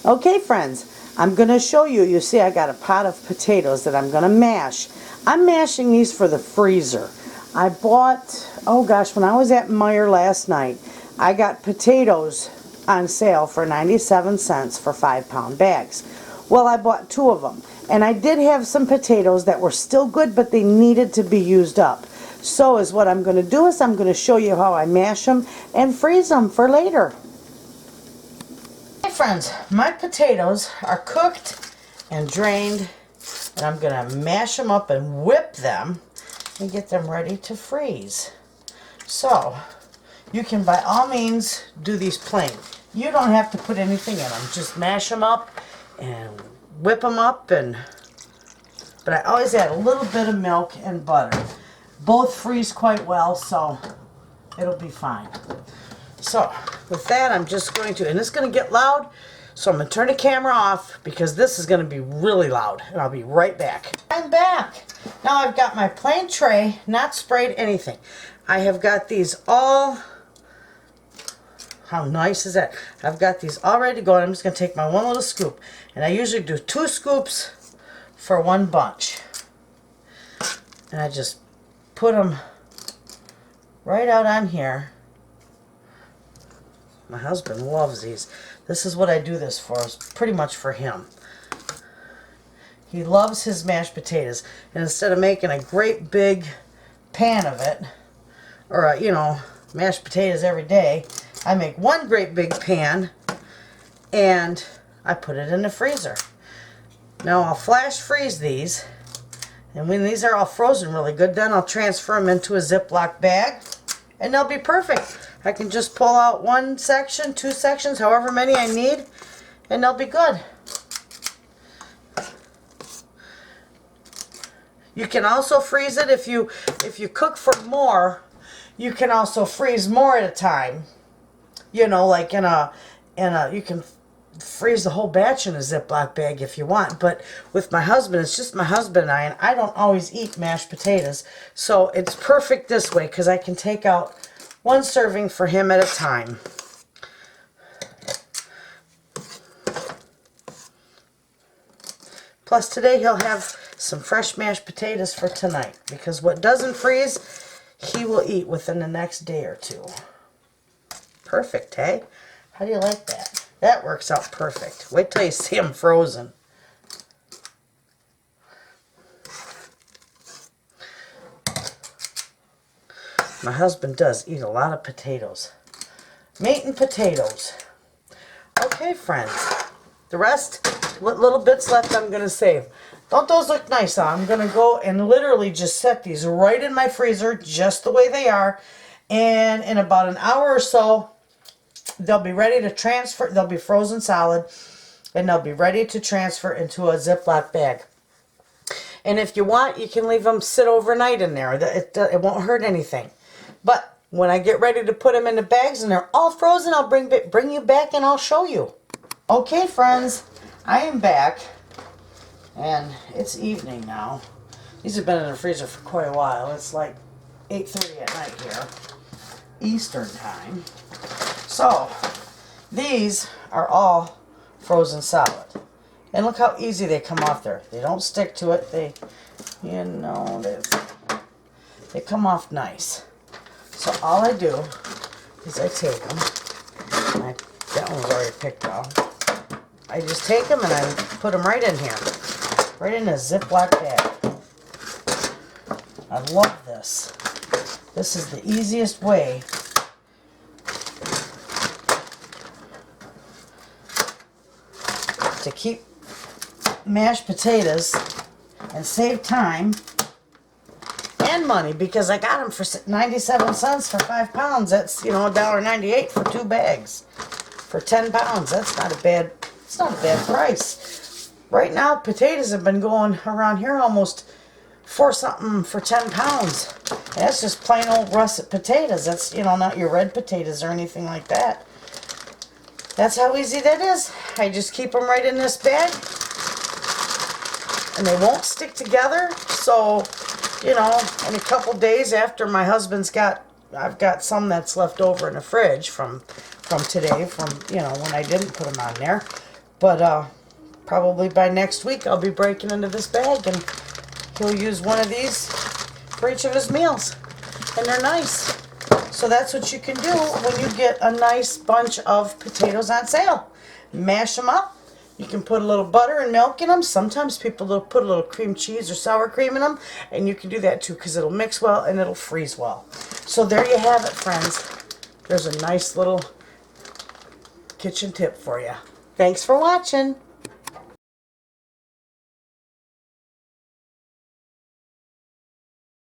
Okay, friends, I'm going to show you. You see, I got a pot of potatoes that I'm going to mash. I'm mashing these for the freezer. I bought, oh gosh, when I was at Meijer last night, I got potatoes on sale for 97 cents for 5-pound bags. Well, I bought 2 of them. And I did have some potatoes that were still good, but they needed to be used up. So is what I'm going to do is I'm going to show you how I mash them and freeze them for later. Hey friends, my potatoes are cooked and drained, and I'm going to mash them up and whip them and get them ready to freeze. So, you can by all means do these plain. You don't have to put anything in them. Just mash them up and whip them up, but I always add a little bit of milk and butter. Both freeze quite well, so it'll be fine. So, with that, I'm just going to, and it's going to get loud, so I'm going to turn the camera off because this is going to be really loud, and I'll be right back. I'm back. Now I've got my plain tray, not sprayed anything. I have got these all, how nice is that? I've got these all ready to go, and I'm just going to take my one little scoop, and I usually do 2 scoops for 1 bunch. And I just put them right out on here. My husband loves these. This is what I do this for. It's pretty much for him. He loves his mashed potatoes. And instead of making a great big pan of it, or mashed potatoes every day, I make one great big pan and I put it in the freezer. Now I'll flash freeze these, and when these are all frozen really good, then I'll transfer them into a Ziploc bag and they'll be perfect. I can just pull out 1 section, 2 sections, however many I need, and they'll be good. You can also freeze it if you cook for more. You can also freeze more at a time. Like you can freeze the whole batch in a Ziploc bag if you want. But with my husband, it's just my husband and I don't always eat mashed potatoes. So it's perfect this way because I can take out 1 serving for him at a time. Plus today he'll have some fresh mashed potatoes for tonight, because what doesn't freeze, he will eat within the next day or 2. Perfect, hey? How do you like that? That works out perfect. Wait till you see them frozen. My husband does eat a lot of potatoes. Meat and potatoes. Okay, friends. The rest, what little bits left, I'm going to save. Don't those look nice? I'm going to go and literally just set these right in my freezer just the way they are. And in about an hour or so, they'll be ready to transfer. They'll be frozen solid. And they'll be ready to transfer into a Ziploc bag. And if you want, you can leave them sit overnight in there. It won't hurt anything. But when I get ready to put them in the bags and they're all frozen, I'll bring you back and I'll show you. Okay, friends, I am back. And it's evening now. These have been in the freezer for quite a while. It's like 8:30 at night here, Eastern time. So, these are all frozen solid. And look how easy they come off there. They don't stick to it. They come off nice. So all I do is I take them. That one's already picked out. I just take them and I put them right in here. Right in a Ziploc bag. I love this. This is the easiest way to keep mashed potatoes and save time and money, because I got them for 97 cents for 5 pounds. That's, $1.98 for 2 bags. For 10 pounds, it's not a bad price. Right now, potatoes have been going around here almost for something for 10 pounds. And that's just plain old russet potatoes. That's, not your red potatoes or anything like that. That's how easy that is. I just keep them right in this bag. And they won't stick together. So, in a couple days after my husband's I've got some that's left over in the fridge from today, when I didn't put them on there. But probably by next week I'll be breaking into this bag and he'll use one of these for each of his meals. And they're nice. So that's what you can do when you get a nice bunch of potatoes on sale. Mash them up. You can put a little butter and milk in them. Sometimes people will put a little cream cheese or sour cream in them. And you can do that too because it'll mix well and it'll freeze well. So there you have it, friends. There's a nice little kitchen tip for you. Thanks for watching.